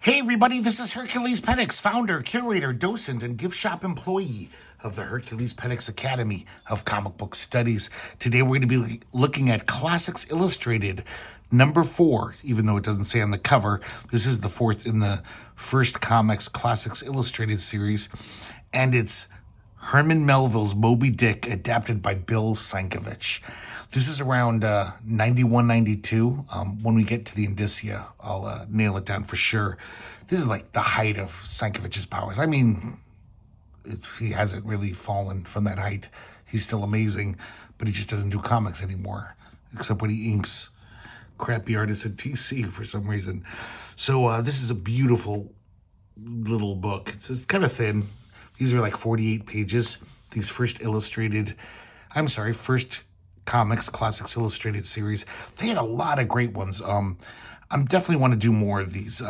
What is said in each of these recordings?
Hey everybody, this is herculespetix, founder, curator, docent, and gift shop employee of the herculespetix Academy of Comic Book Studies. Today we're going to be looking at Classics Illustrated number 4, even though it doesn't say on the cover. This is the 4th in the First Comics Classics Illustrated series, and it's Herman Melville's Moby Dick, adapted by Bill Sienkiewicz. This is around 91, 92. When we get to the indicia, I'll nail it down for sure. This is like the height of Sienkiewicz's powers. I mean, he hasn't really fallen from that height. He's still amazing, but he just doesn't do comics anymore, except when he inks crappy artists at DC for some reason. So this is a beautiful little book. It's kind of thin. These are like 48 pages. These first Comics Classics Illustrated series. They had a lot of great ones. I definitely want to do more of these.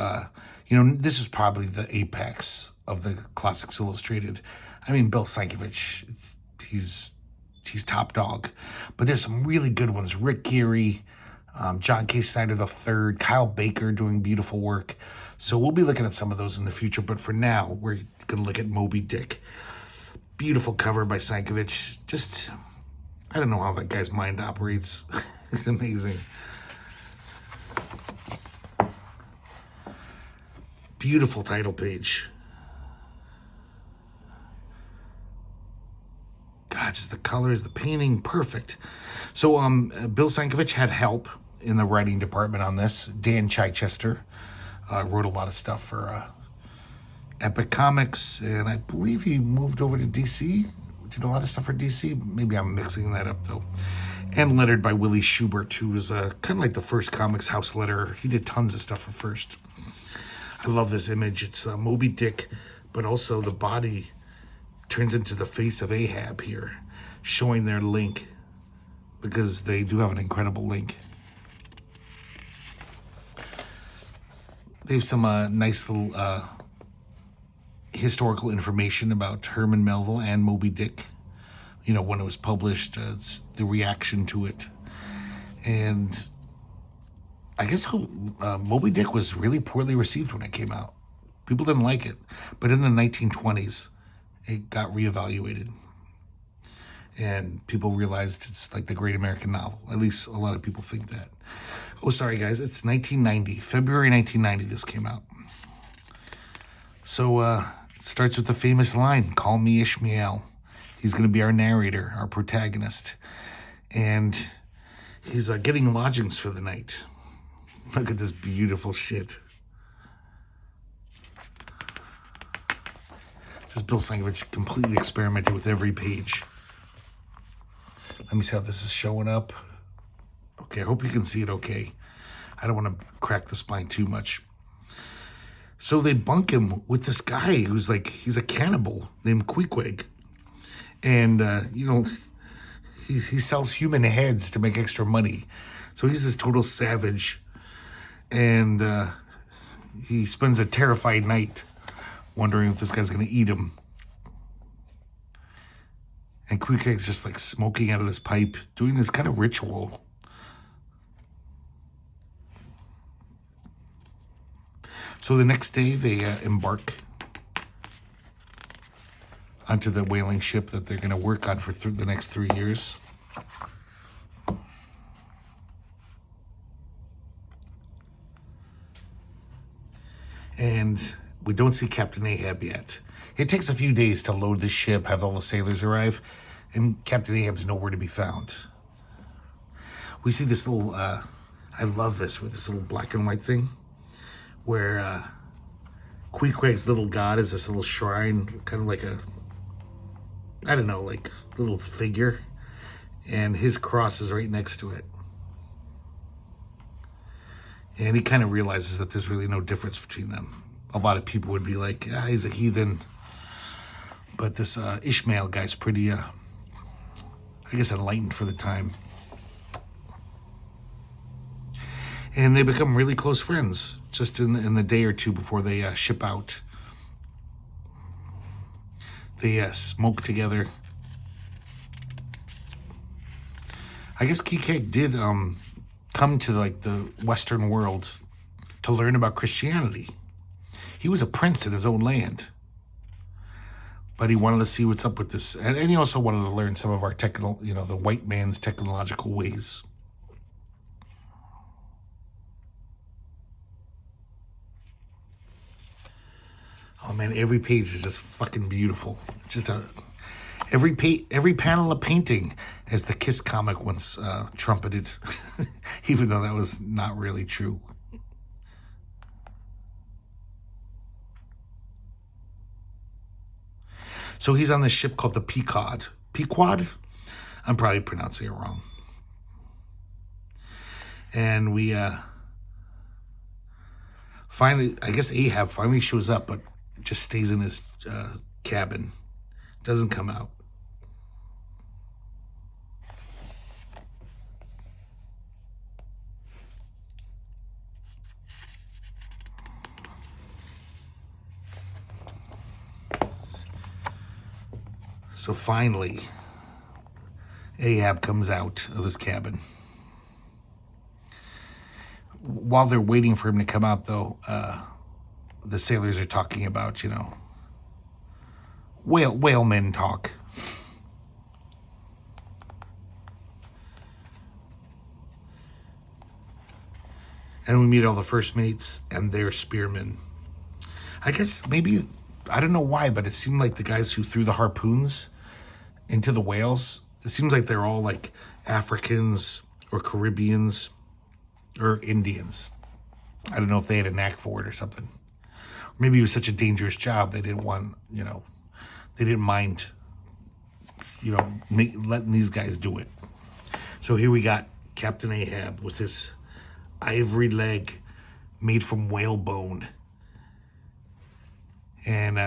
This is probably the apex of the Classics Illustrated. I mean, Bill Sienkiewicz, he's top dog. But there's some really good ones. Rick Geary, John K. Snyder III, Kyle Baker doing beautiful work. So we'll be looking at some of those in the future. But for now, we're going to look at Moby Dick. Beautiful cover by Sienkiewicz. Just, I don't know how that guy's mind operates. It's amazing. Beautiful title page. God, just the colors, the painting, perfect. So Bill Sienkiewicz had help in the writing department on this. Dan Chichester wrote a lot of stuff for Epic Comics, and I believe he moved over to DC. Did a lot of stuff for DC. Maybe I'm mixing that up, though. And lettered by Willie Schubert, who was kind of like the first comics house letterer. He did tons of stuff for First. I love this image. It's Moby Dick, but also the body turns into the face of Ahab here, showing their link, because they do have an incredible link. They have some nice little historical information about Herman Melville and Moby Dick. You know, when it was published, the reaction to it. And I guess Moby Dick was really poorly received when it came out. People didn't like it. But in the 1920s, it got reevaluated. And people realized it's like the great American novel. At least a lot of people think that. Oh, sorry, guys. It's 1990. February 1990 this came out. So it starts with the famous line, "Call me Ishmael." He's going to be our narrator, our protagonist. And he's getting lodgings for the night. Look at this beautiful shit. Just Bill Sienkiewicz completely experimented with every page. Let me see how this is showing up. Okay, I hope you can see it okay. I don't want to crack the spine too much. So they bunk him with this guy who's like, he's a cannibal named Queequeg. And, he sells human heads to make extra money. So he's this total savage. And he spends a terrified night wondering if this guy's going to eat him. And Queequeg's just like smoking out of his pipe, doing this kind of ritual. So the next day they embark onto the whaling ship that they're going to work on for the next 3 years. And we don't see Captain Ahab yet. It takes a few days to load the ship, have all the sailors arrive, and Captain Ahab's nowhere to be found. We see this little, I love this, with this little black and white thing, where Queequeg's little god is this little shrine, kind of like a, I don't know, like little figure, and his cross is right next to it. And he kind of realizes that there's really no difference between them. A lot of people would be like, he's a heathen. But this Ishmael guy's pretty, I guess, enlightened for the time. And they become really close friends just in the day or two before they ship out. They smoke together. I guess Queequeg did come to like the Western world to learn about Christianity. He was a prince in his own land. But he wanted to see what's up with this. And he also wanted to learn some of our technical, the white man's technological ways. Oh man, every page is just fucking beautiful. It's just every panel of painting, as the Kiss comic once trumpeted, even though that was not really true. So he's on this ship called the Pequod. Pequod? I'm probably pronouncing it wrong. And we finally, I guess Ahab finally shows up, but just stays in his cabin. Doesn't come out. So finally, Ahab comes out of his cabin. While they're waiting for him to come out, though, the sailors are talking about, whalemen talk. And we meet all the first mates and their spearmen. I guess maybe, I don't know why, but it seemed like the guys who threw the harpoons into the whales, it seems like they're all like Africans or Caribbeans or Indians. I don't know if they had a knack for it or something. Maybe it was such a dangerous job they didn't want, they didn't mind, letting these guys do it. So here we got Captain Ahab with his ivory leg made from whale bone. And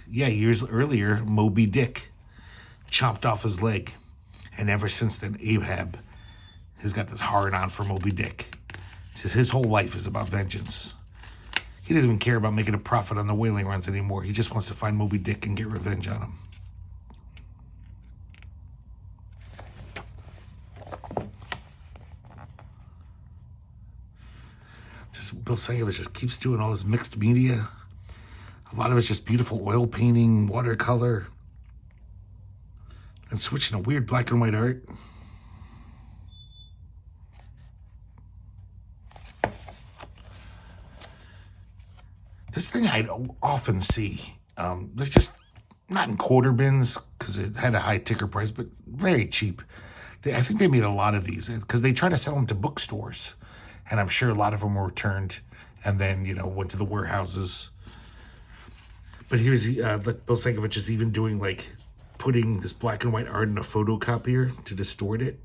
years earlier, Moby Dick chopped off his leg. And ever since then, Ahab has got this hard-on for Moby Dick. His whole life is about vengeance. He doesn't even care about making a profit on the whaling runs anymore. He just wants to find Moby Dick and get revenge on him. Bill Sienkiewicz just keeps doing all this mixed media. A lot of it's just beautiful oil painting, watercolor, and switching to weird black and white art. This thing I often see, there's just, not in quarter bins, because it had a high ticker price, but very cheap. I think they made a lot of these, because they try to sell them to bookstores. And I'm sure a lot of them were returned and then, went to the warehouses. But here's, Bill Sienkiewicz is even doing, putting this black and white art in a photocopier to distort it.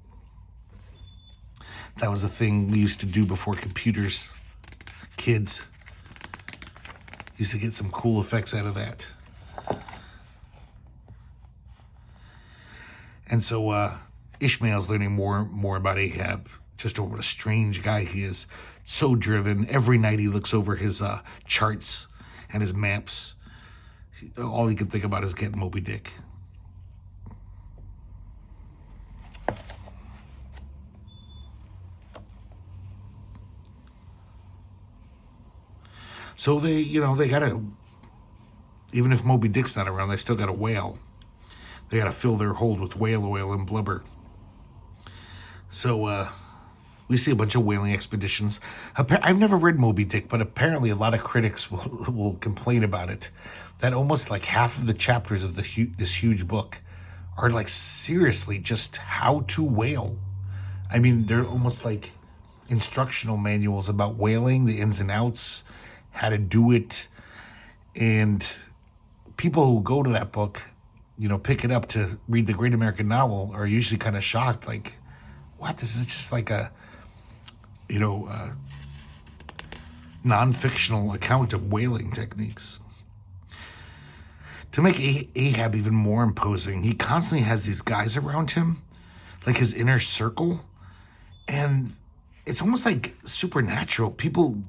That was a thing we used to do before computers. Kids used to get some cool effects out of that. And so Ishmael's learning more about Ahab. Just what a strange guy he is. So driven. Every night he looks over his charts and his maps. All he can think about is getting Moby Dick. So they gotta, even if Moby Dick's not around, they still got a whale. They gotta fill their hold with whale oil and blubber. So, we see a bunch of whaling expeditions. I've never read Moby Dick, but apparently a lot of critics will complain about it. That almost half of the chapters of this huge book are seriously just how to whale. I mean, they're almost like instructional manuals about whaling, the ins and outs, how to do it. And people who go to that book, pick it up to read the Great American Novel are usually kind of shocked. What? This is just a non-fictional account of whaling techniques. To make Ahab even more imposing, he constantly has these guys around him, his inner circle, and it's almost supernatural. People,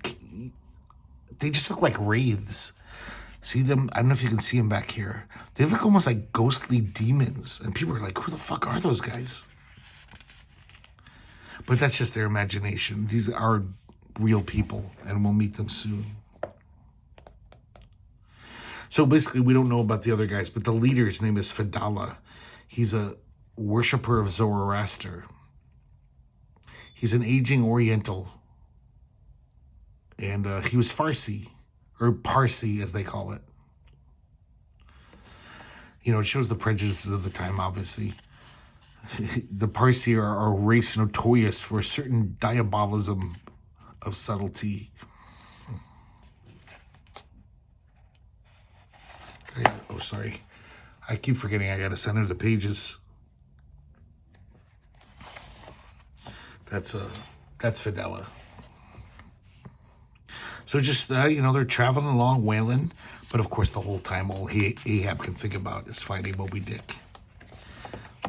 they just look like wraiths. See them? I don't know if you can see them back here. They look almost like ghostly demons, and people are like, who the fuck are those guys? But that's just their imagination. These are real people, and we'll meet them soon. So basically, we don't know about the other guys, but the leader's name is Fedallah. He's a worshiper of Zoroaster. He's an aging Oriental. And he was Farsi, or Parsi, as they call it. You know, it shows the prejudices of the time, obviously. The Parsi are a race notorious for a certain diabolism of subtlety. Oh, sorry. I keep forgetting I got to center the pages. That's Fedallah. So just, you know, they're traveling along, whaling. But, of course, the whole time, all Ahab can think about is finding Moby Dick.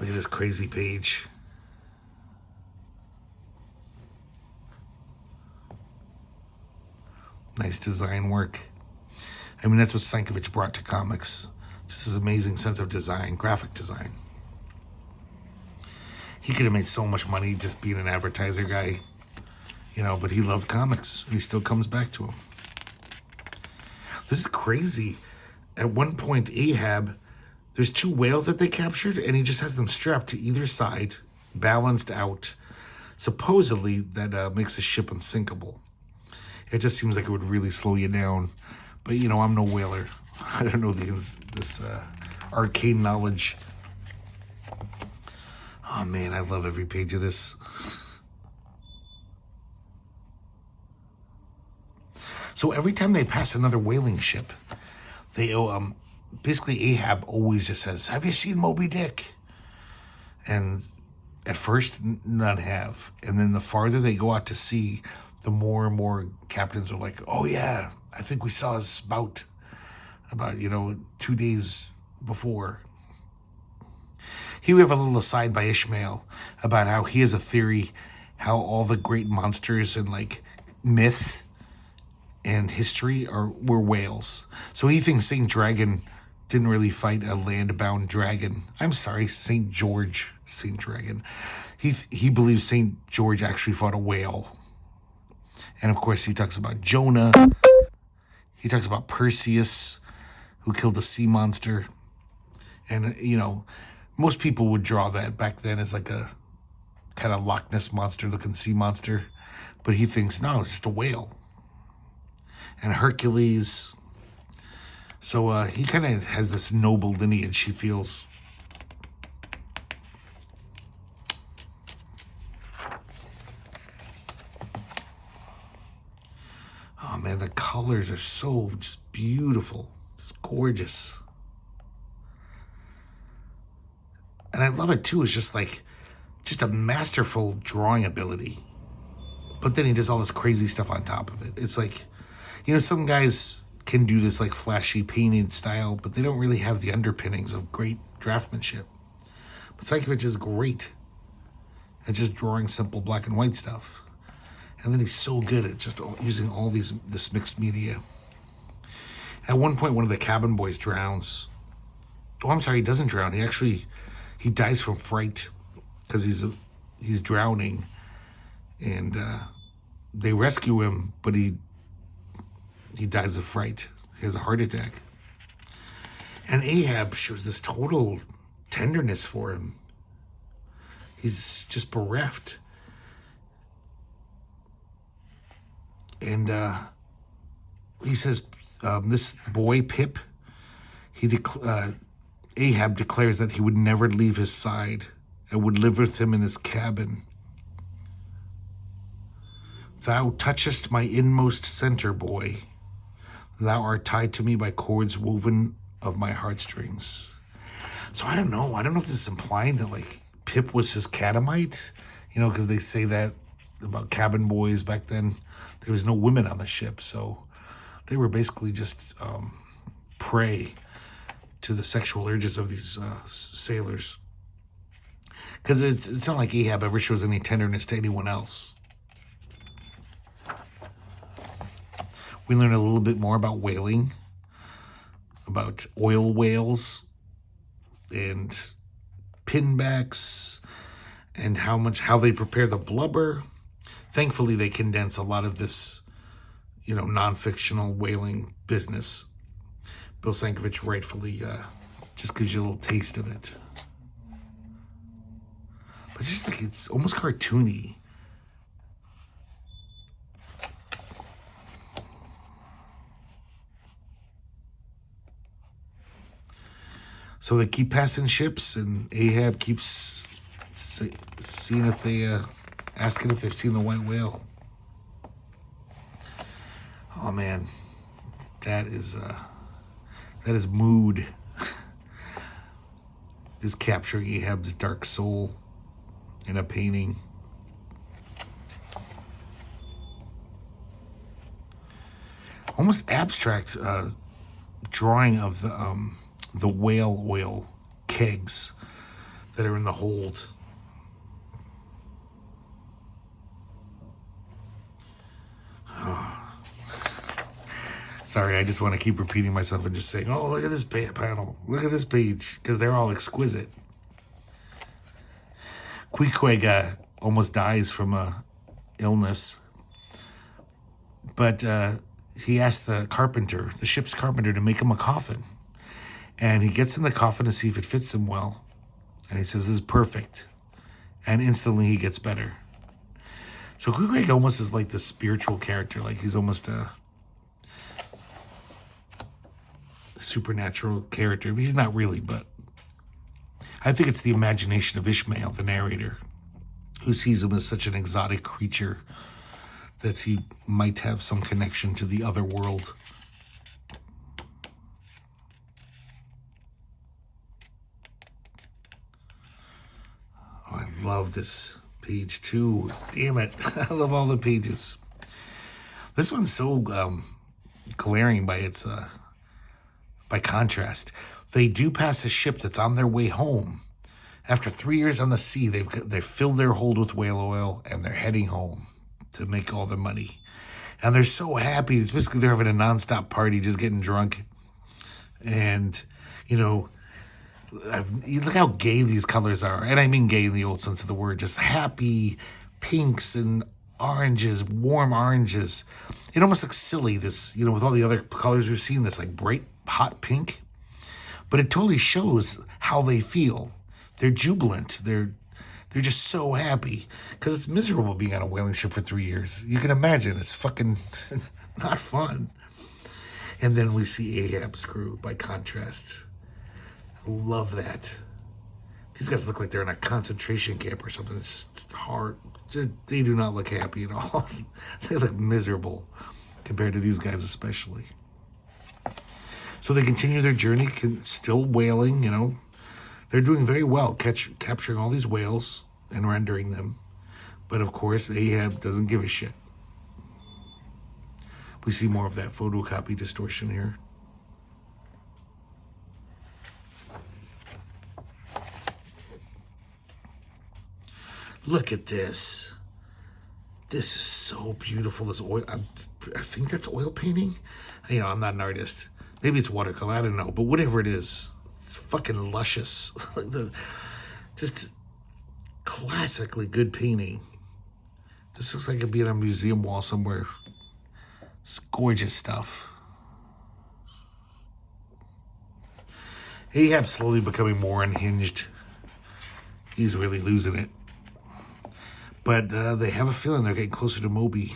Look at this crazy page. Nice design work. I mean, that's what Sienkiewicz brought to comics. Just his amazing sense of design, graphic design. He could have made so much money just being an advertiser guy, you know, but he loved comics, and he still comes back to them. This is crazy. At one point, Ahab, there's 2 whales that they captured, and he just has them strapped to either side, balanced out. Supposedly, that makes the ship unsinkable. It just seems like it would really slow you down. But, you know, I'm no whaler. I don't know this arcane knowledge. Oh, man, I love every page of this. So every time they pass another whaling ship, they basically Ahab always just says, "Have you seen Moby Dick?" And at first, none have. And then the farther they go out to sea, the more and more captains are like, "Oh yeah, I think we saw his spout about, you know, 2 days before." Here we have a little aside by Ishmael about how he has a theory how all the great monsters in like myth and history were whales. So he thinks St. Dragon didn't really fight a land-bound dragon. I'm sorry, St. George, St. Dragon. He believes St. George actually fought a whale. And of course he talks about Jonah. He talks about Perseus, who killed the sea monster. And, you know, most people would draw that back then as like a kind of Loch Ness monster looking sea monster. But he thinks, no, it's just a whale. And Hercules. So he kind of has this noble lineage, he feels. Oh, man, the colors are so just beautiful. It's gorgeous. And I love it, too. It's just like, just a masterful drawing ability. But then he does all this crazy stuff on top of it. It's like, you know, some guys can do this like flashy painting style, but they don't really have the underpinnings of great draftsmanship. But Sienkiewicz is great at just drawing simple black and white stuff. And then he's so good at just using all this mixed media. At one point, one of the cabin boys drowns. Oh, I'm sorry, he doesn't drown. He dies from fright because he's drowning. And they rescue him, but he dies of fright. He has a heart attack. And Ahab shows this total tenderness for him. He's just bereft. And he says, this boy, Pip, Ahab declares that he would never leave his side and would live with him in his cabin. Thou touchest my inmost center, boy. Thou art tied to me by cords woven of my heartstrings. So I don't know. I don't know if this is implying that, like, Pip was his catamite. You know, because they say that about cabin boys back then. There was no women on the ship, so they were basically just prey to the sexual urges of these sailors. Because it's not like Ahab ever shows any tenderness to anyone else. We learn a little bit more about whaling, about oil whales, and pinbacks, and how they prepare the blubber. Thankfully, they condense a lot of this, you know, non-fictional whaling business Bill Sienkiewicz rightfully just gives you a little taste of it. But it's just like, it's almost cartoony. So they keep passing ships, and Ahab keeps seeing if they, asking if they've seen the white whale. Oh man, that is mood. Is capturing Ahab's dark soul in a painting. Almost abstract drawing of the whale oil kegs that are in the hold. Sorry, I just want to keep repeating myself and just saying, oh, look at this panel. Look at this page, because they're all exquisite. Queequeg almost dies from a illness. But he asked the carpenter, the ship's carpenter, to make him a coffin. And he gets in the coffin to see if it fits him well. And he says, this is perfect. And instantly he gets better. So Queequeg almost is like the spiritual character. Like he's almost a supernatural character. He's not really, but I think it's the imagination of Ishmael, the narrator, who sees him as such an exotic creature that he might have some connection to the other world. Oh, I love this page too. Damn it. I love all the pages. This one's so glaring by its by contrast. They do pass a ship that's on their way home. After 3 years on the sea, they've filled their hold with whale oil, and they're heading home to make all their money. And they're so happy. It's basically they're having a nonstop party, just getting drunk. And, you know, look how gay these colors are. And I mean gay in the old sense of the word. Just happy pinks and oranges, warm oranges. It almost looks silly, this, you know, with all the other colors we've seen, this like bright, hot pink. But it totally shows how they feel. They're jubilant. They're just so happy. Because it's miserable being on a whaling ship for 3 years. You can imagine. It's fucking not fun. And then we see Ahab's crew by contrast. I love that. These guys look like they're in a concentration camp or something. It's hard. They do not look happy at all. They look miserable compared to these guys especially. So they continue their journey, still whaling, you know. They're doing very well, capturing all these whales and rendering them. But of course, Ahab doesn't give a shit. We see more of that photocopy distortion here. Look at this. This is so beautiful. This oil, I think that's oil painting. You know, I'm not an artist. Maybe it's watercolor, I don't know. But whatever it is, it's fucking luscious. Just classically good painting. This looks like it'd be on a museum wall somewhere. It's gorgeous stuff. Ahab's slowly becoming more unhinged. He's really losing it. But they have a feeling they're getting closer to Moby.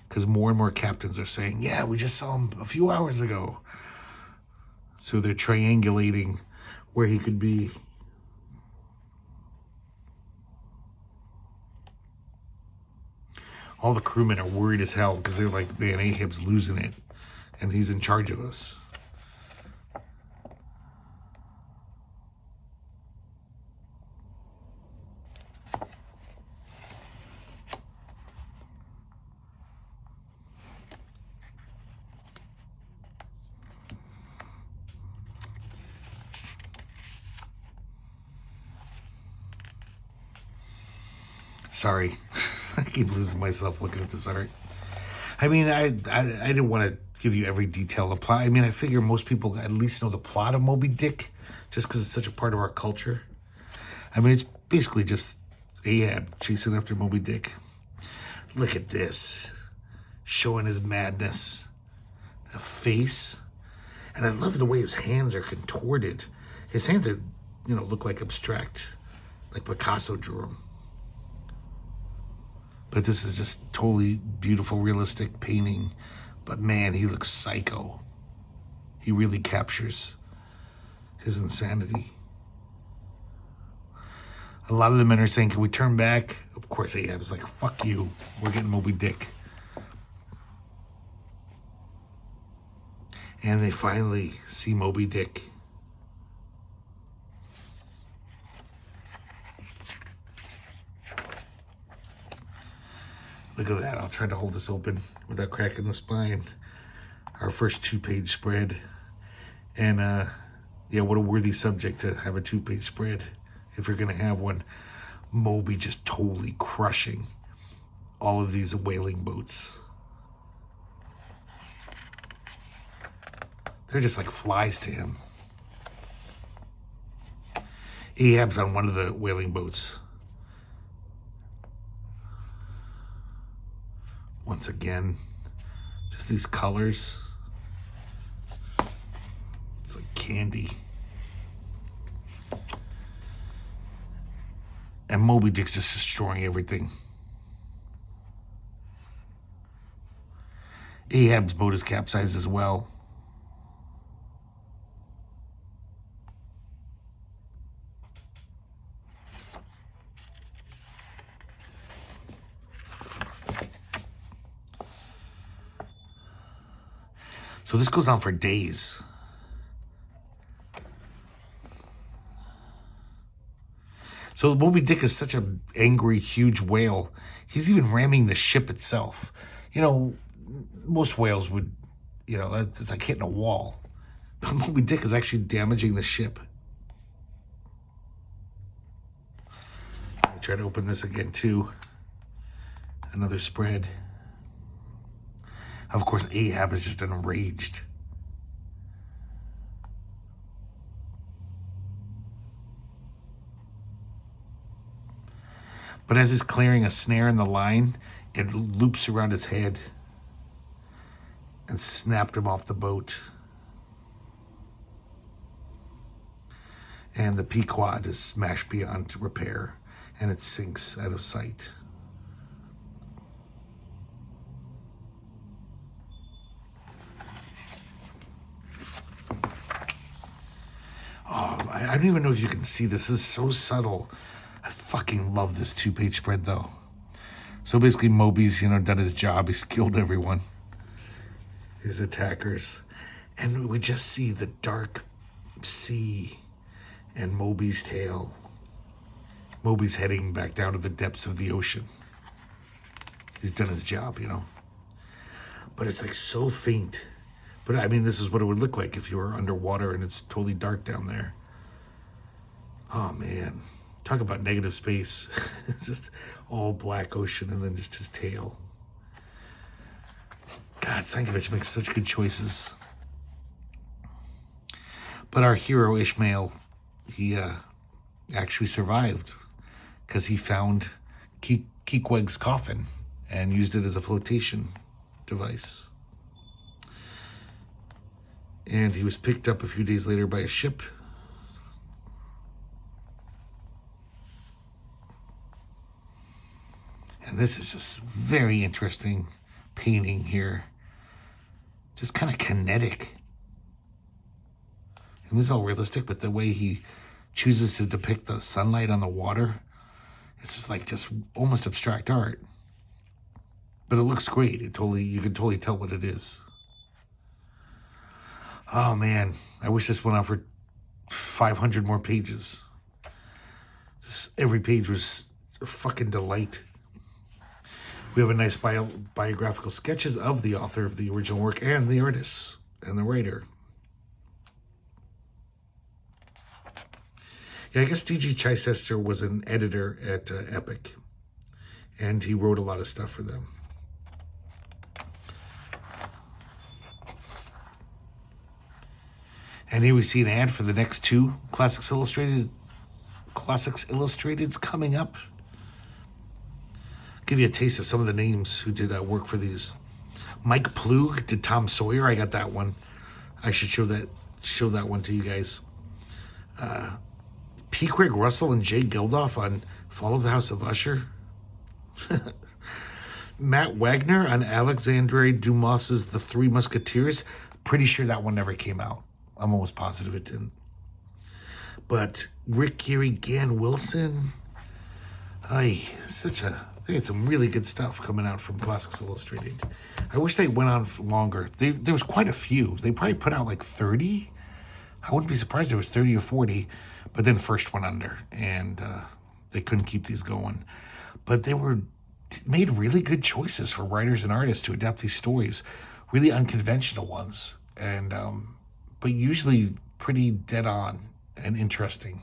Because more and more captains are saying, yeah, we just saw him a few hours ago. So they're triangulating where he could be. All the crewmen are worried as hell because they're like, man, Ahab's losing it. And he's in charge of us. Sorry, I keep losing myself looking at this art. I mean, I didn't want to give you every detail of the plot. I mean, I figure most people at least know the plot of Moby Dick, just because it's such a part of our culture. I mean, it's basically just Ahab chasing after Moby Dick. Look at this, showing his madness. A face. And I love the way his hands are contorted. His hands are, look like abstract, like Picasso drew them. But this is just totally beautiful, realistic painting. But man, he looks psycho. He really captures his insanity. A lot of the men are saying, can we turn back? Of course, Ahab's like, fuck you. We're getting Moby Dick. And they finally see Moby Dick. Look at that. I'll try to hold this open without cracking the spine. Our first 2-page spread. And, yeah, what a worthy subject to have a 2-page spread. If you're going to have one. Moby just totally crushing all of these whaling boats. They're just like flies to him. Ahab's on one of the whaling boats. Once again, just these colors. It's like candy. And Moby Dick's just destroying everything. Ahab's boat is capsized as well. So this goes on for days. So Moby Dick is such an angry, huge whale. He's even ramming the ship itself. Most whales would, it's like hitting a wall. But Moby Dick is actually damaging the ship. Let me try to open this again, too. Another spread. Of course, Ahab is just enraged. But as he's clearing a snare in the line, it loops around his head and snapped him off the boat. And the Pequod is smashed beyond repair, and it sinks out of sight. Oh, I don't even know if you can see this. This is so subtle. I fucking love this 2-page spread, though. So basically, Moby's, done his job. He's killed everyone. His attackers. And we just see the dark sea and Moby's tail. Moby's heading back down to the depths of the ocean. He's done his job, But it's like so faint. But I mean, this is what it would look like if you were underwater and it's totally dark down there. Oh, man. Talk about negative space. It's just all black ocean and then just his tail. God, Sienkiewicz makes such good choices. But our hero, Ishmael, he actually survived because he found Queequeg's coffin and used it as a flotation device. And he was picked up a few days later by a ship. And this is just very interesting painting here. Just kind of kinetic. And this is all realistic, but the way he chooses to depict the sunlight on the water, it's just almost abstract art. But it looks great. You can totally tell what it is. Oh man, I wish this went on for 500 more pages. Every page was a fucking delight. We have a nice biographical sketches of the author of the original work and the artist and the writer. Yeah, I guess D.G. Chichester was an editor at Epic, and he wrote a lot of stuff for them. And here we see an ad for the next 2 Classics Illustrated's coming up. Give you a taste of some of the names who did work for these. Mike Plug did Tom Sawyer. I got that one. I should show that one to you guys. P. Craig Russell and Jay Geldof on Fall of the House of Usher. Matt Wagner on Alexandre Dumas's The Three Musketeers. Pretty sure that one never came out. I'm almost positive it didn't. But Rick Gary Gann Wilson. They had some really good stuff coming out from Classics Illustrated. I wish they went on longer. There was quite a few. They probably put out like 30. I wouldn't be surprised if it was 30 or 40, but then first went under, and they couldn't keep these going. But they were made really good choices for writers and artists to adapt these stories, really unconventional ones, and but usually pretty dead on and interesting.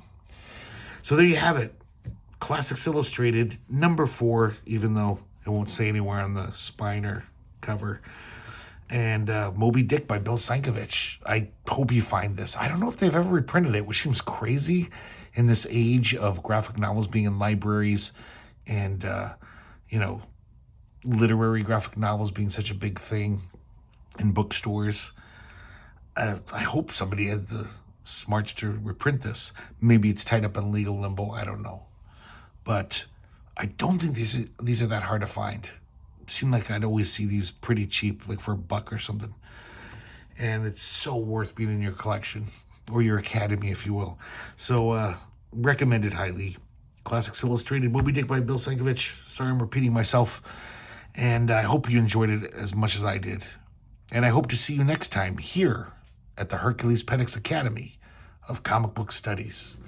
So there you have it. Classics Illustrated, number 4, even though it won't say anywhere on the spine or cover. And Moby Dick by Bill Sienkiewicz. I hope you find this. I don't know if they've ever reprinted it, which seems crazy in this age of graphic novels being in libraries and, literary graphic novels being such a big thing in bookstores. I hope somebody has the smarts to reprint this. Maybe it's tied up in legal limbo. I don't know. But I don't think these are that hard to find. It seemed like I'd always see these pretty cheap, like for $1 or something. And it's so worth being in your collection, or your academy, if you will. So, recommended highly. Classics Illustrated, Moby Dick by Bill Sienkiewicz. Sorry I'm repeating myself. And I hope you enjoyed it as much as I did. And I hope to see you next time here at the Herculespetix Academy of Comic Book Studies.